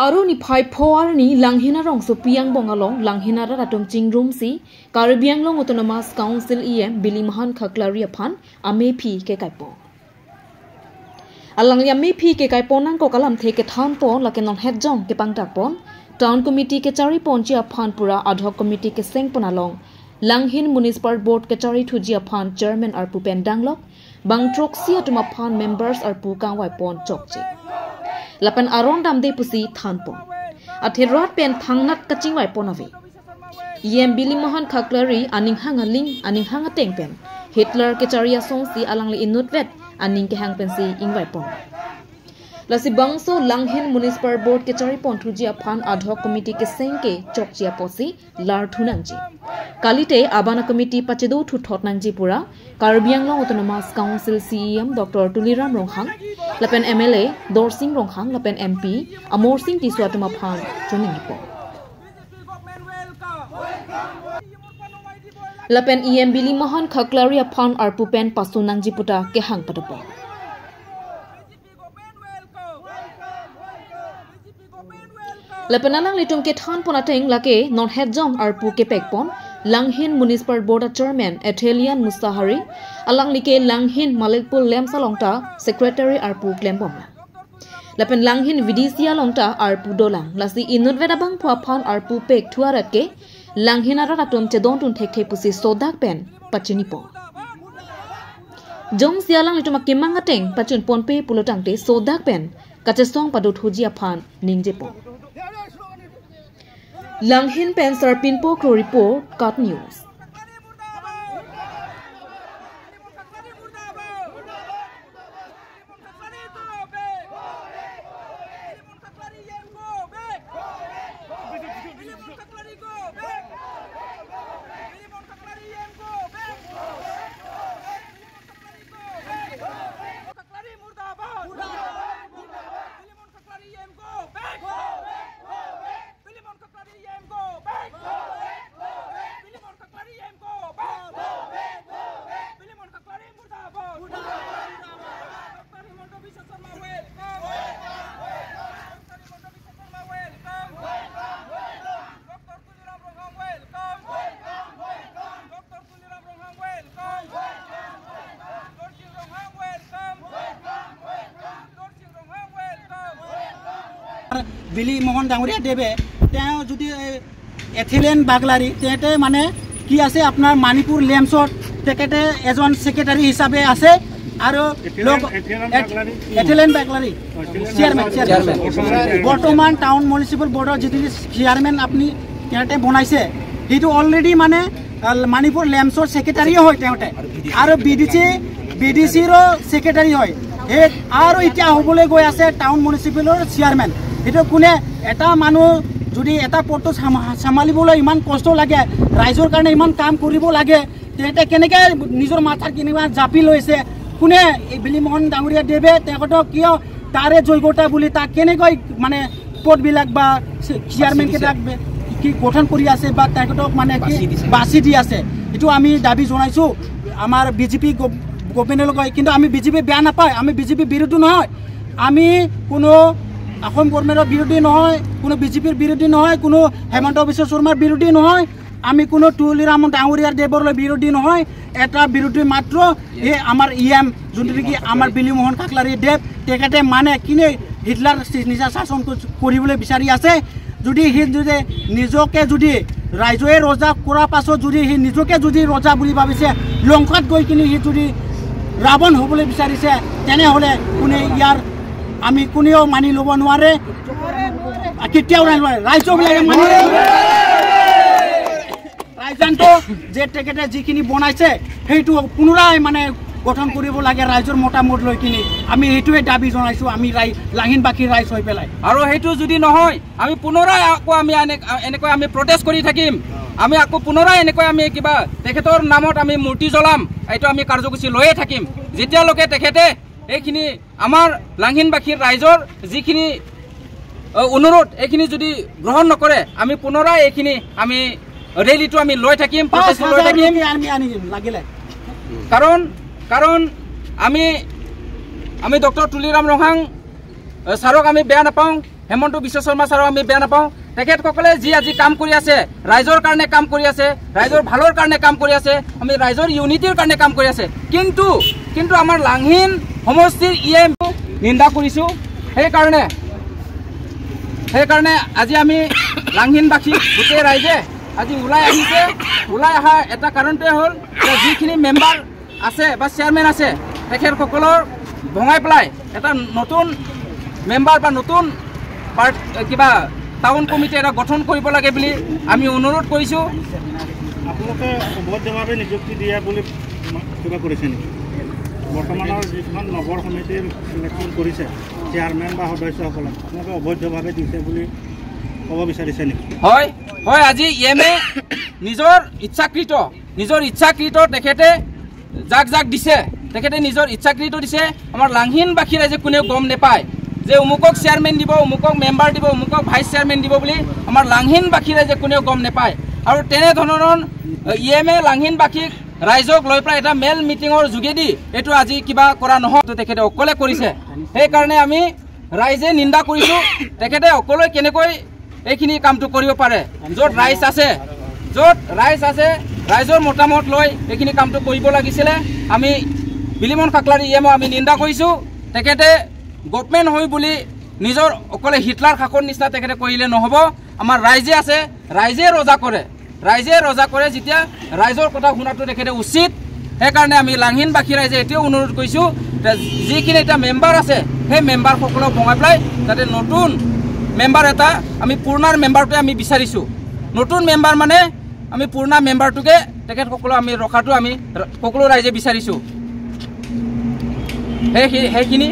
Aru ni phai phor ni langhina rong so piang bongalong langhina ra ratom chingrum si Caribbean long autonomous council Billy Mohan Khaklari aphan amepi ke kaipo alang yamepi ke kaipo nang ko kalam the ke than pon la ke non het jong ke pangtak pon town committee ke chari pon chi aphan pura ad hoc committee ke seng ponalong langhin municipal board ke chari thuji aphan chairman ar pu pendanglok bangtrok si atuma phan members ar pu kangwai pon chokchi Lapan aron dam de pusi thanpon athirat pen thangnat kachingwai ponavi Billy Mohan Khaklari aning hanga ling aning hanga tengpen Hitler ke charia song si alangli inutvet aning ke hang pen si ingwai pon lasi bangso langhin municipal board ke chari pon thuji aphan ad hoc committee ke sengke chokchia posi lar thunangji kalite abana committee pachedo thu thotnangji pura Caribbean long autonomous council CEM Dr Tuliram Ronghang lapen MLA Dorsing Ronghang lapen MP Amor Singh Tiswatuma phan chuningipo lapen Billy Mohan Khaklari aphan arpu pen pasunangji puta ke hang padapo Lepenalang litung ke than ponateng lake non het jong arpu ke pekpon Langhin Municipal Board Chairman Ethelian Mustahari alang like Langhin Malikpur Lemsalongta Secretary arpu klembom Lepen Langhin Vidisia longta arpu dolang lasi inutvedabang phan arpu pek thuarat ke Langhin aratum chedon tun thek pusi sodak pen pachinipo Jong sialang lituma kimangateng pachun ponpe pulotangte sodak pen kachesong padut hujia phan ningjepo Langhin pen sarpinpo kro report cut news Billy Mohan Danguria debe তেওঁ যদি এথিলেন বাগলারি তেতে মানে কি আছে আপনার মণিপুর লেমসট তেকেতে এজন secretary হিসাবে আছে আৰু এথিলেন বাগলাৰি চেয়াৰম্যান বৰ্তমান টাউন মিউনিসিপাল বোৰ্ডৰ যিটো চেয়াৰম্যান আপনি তেতে বনাইছে হিটো অলৰেডি মানে মণিপুৰ লেমসট সেক্ৰেটাৰি হয় তেতে আৰু বিডিসি ৰ সেক্ৰেটাৰি হয় আৰু এতিয়া হবলৈ গৈ আছে টাউন মিউনিসিপালৰ চেয়ারম্যান এটা কোনে এটা মানুহ যদি এটা পদটো সামালিবলৈ ইমান কষ্ট লাগে ৰাইজৰ কাৰণে ইমান কাম কৰিব লাগে তেতে কেনেকৈ নিজৰ মাথাৰ কিনিবা জাপি লৈছে কোনে বিলি মোহন ডাঙৰীয়া দেৱে তেখেতক কিয় তাৰে যোগ্যতা বুলি তাক কেনেকৈ মানে পদবিলাক বা চেয়াৰমেন কেইটাক কি গঠন কৰি আছে বা তেখেতক মানে কি বাছি দি আছে এইটো আমি দাবী জনাইছো আমাৰ বিজেপি গভৰ্ণমেণ্টলৈ কিন্তু আমি বিজেপি বেয়া নাপায় আমি বিজেপি বিৰোধী নহয় আমি কোনো অসম গভৰ্ণমেণ্টৰ বিৰোধী নহয় কোনো বিজেপিৰ বিৰোধী নহয় কোনো হেমন্ত বিশ্ব শৰ্মাৰ বিৰোধী নহয় আমি কোনো তুলিৰাম ডাঙৰীয়াৰ দেৱৰ বিৰোধী নহয় এটা বিৰোধী মাত্ৰ এই আমাৰ যোনটো কি আমাৰ বিলি মোহন খাকলাৰী দেৱ তেখেতে মানে কিনে হিটলাৰ নিজা শাসন কৰিবলৈ বিচাৰি আছে যদি সি যদি নিজকে যদি ৰাইজে ৰজা কৰাৰ পাছত যদি সি নিজকে যদি ৰজা বুলি ভাবিছে লংকাত গৈ কিনে সি যদি ৰাৱণ হ'বলৈ বিচাৰিছে তেনেহ'লে কোনে ইয়াৰ আমি কোনেও মানি ল'ব নোৱাৰে কেতিয়াও নোৱাৰে ৰাইজবিলাকে মানি ৰাইজটো যে তেখেতে যিখিনি বনাইছে সেইটো পুনৰাই মানে গঠন কৰিব লাগে ৰাইজৰ মতামত লৈ কিনে আমি এইটোৱে দাবী জনাইছোঁ আমি লাহিনবাসীৰ ৰাইজ হৈ পেলাই আৰু সেইটো যদি নহয় আমি পুনৰাই আকৌ আমি এনেকৈ আমি প্ৰটেষ্ট কৰি থাকিম আমি আকৌ পুনৰাই এনেকৈ আমি কিবা তেখেতৰ নামত আমি মূৰ্তি জ্বলাম এইটো আমি কাৰ্যসূচী লৈয়ে থাকিম যেতিয়ালৈকে তেখেতে এইখিনি আমাৰ লাহিনবাসীৰ ৰাইজৰ যিখিনি অনুৰোধ এইখিনি যদি গ্ৰহণ নকৰে আমি পুনৰাই এইখিনি আমি ৰেলীটো আমি লৈ থাকিম প্ৰটেষ্ট লৈ থাকিম লাগিলে কাৰণ আমি ডক্টৰ তুলিৰাম ৰহাং ছাৰক আমি বেয়া নাপাওঁ হেমন্ত বিশ্ব শৰ্মা ছাৰক আমি বেয়া নাপাওঁ তেখেতসকলে যি আজি কাম কৰি আছে ৰাইজৰ কাৰণে কাম কৰি আছে ৰাইজৰ ভালৰ কাৰণে কাম কৰি আছে আমি ৰাইজৰ ইউনিটিৰ কাৰণে কাম কৰি আছে কিন্তু আমাৰ লাংহিন সমষ্টিৰ ইএম নিন্দা কৰিছোঁ সেইকাৰণে আজি আমি লাংহিনবাসী গোটেই ৰাইজে আজি ওলাই আহিছে ওলাই অহা এটা কাৰণটোৱে হ'ল যে যিখিনি মেম্বাৰ আছে বা চেয়াৰমেন আছে তেখেতসকলৰ ভঙাই পেলাই এটা নতুন মেম্বাৰ বা নতুন কিবা টাউন কমিটি এটা গঠন কৰিব লাগে বুলি আমি অনুৰোধ কৰিছোঁ আপোনালোকে অবৈধভাৱে নিযুক্তি দিয়া বুলি কিবা কৰিছে নেকি বৰ্তমানৰ যিখন নগৰ সমিতিৰ ইলেকশ্যন কৰিছে চেয়াৰমেন বা সদস্যসকলক আপোনালোকে অবৈধভাৱে দিছে বুলি ক'ব বিচাৰিছে নেকি হয় আজি ইএমএ নিজৰ ইচ্ছাকৃত তেখেতে যাক দিছে তেখেতে নিজৰ ইচ্ছাকৃত দিছে আমাৰ লাংহিনবাসী ৰাইজে কোনেও গম নাপায় যে অমুকক চেয়াৰমেন দিব অমুকক মেম্বাৰ দিব অমুকক ভাইচ চেয়াৰমেন দিব বুলি আমাৰ লাংহিনবাসী ৰাইজে কোনেও গম নাপায় আৰু তেনেধৰণৰ ইএমএ লাংহিনবাসীক ৰাইজক লৈ পেলাই এটা মেল মিটিঙৰ যোগেদি এইটো আজি কিবা কৰা নহয় তেখেতে অকলে কৰিছে সেইকাৰণে আমি ৰাইজে নিন্দা কৰিছোঁ তেখেতে অকলে কেনেকৈ এইখিনি কামটো কৰিব পাৰে য'ত ৰাইজ আছে ৰাইজৰ মতামত লৈ এইখিনি কামটো কৰিব লাগিছিলে আমি বিলিমন কাকলাৰী ইএমক আমি নিন্দা কৰিছোঁ তেখেতে গভৰ্ণমেণ্ট হৈ বুলি নিজৰ অকলে হিটলাৰ শাসন নিচিনা তেখেতে কৰিলে নহ'ব আমাৰ ৰাইজে আছে ৰাইজে ৰজা কৰে যেতিয়া ৰাইজৰ কথা শুনাটো তেখেতে উচিত সেইকাৰণে আমি লাংহিনবাসী ৰাইজে এতিয়াও অনুৰোধ কৰিছোঁ যে যিখিনি এতিয়া মেম্বাৰ আছে সেই মেম্বাৰসকলক ভঙাই পেলাই যাতে নতুন মেম্বাৰ এটা আমি পুৰণাৰ মেম্বাৰটোৱে আমি বিচাৰিছোঁ নতুন মেম্বাৰ মানে আমি পুৰণা মেম্বাৰটোকে তেখেতসকলক আমি ৰখাটো আমি সকলো ৰাইজে বিচাৰিছোঁ সেইখিনি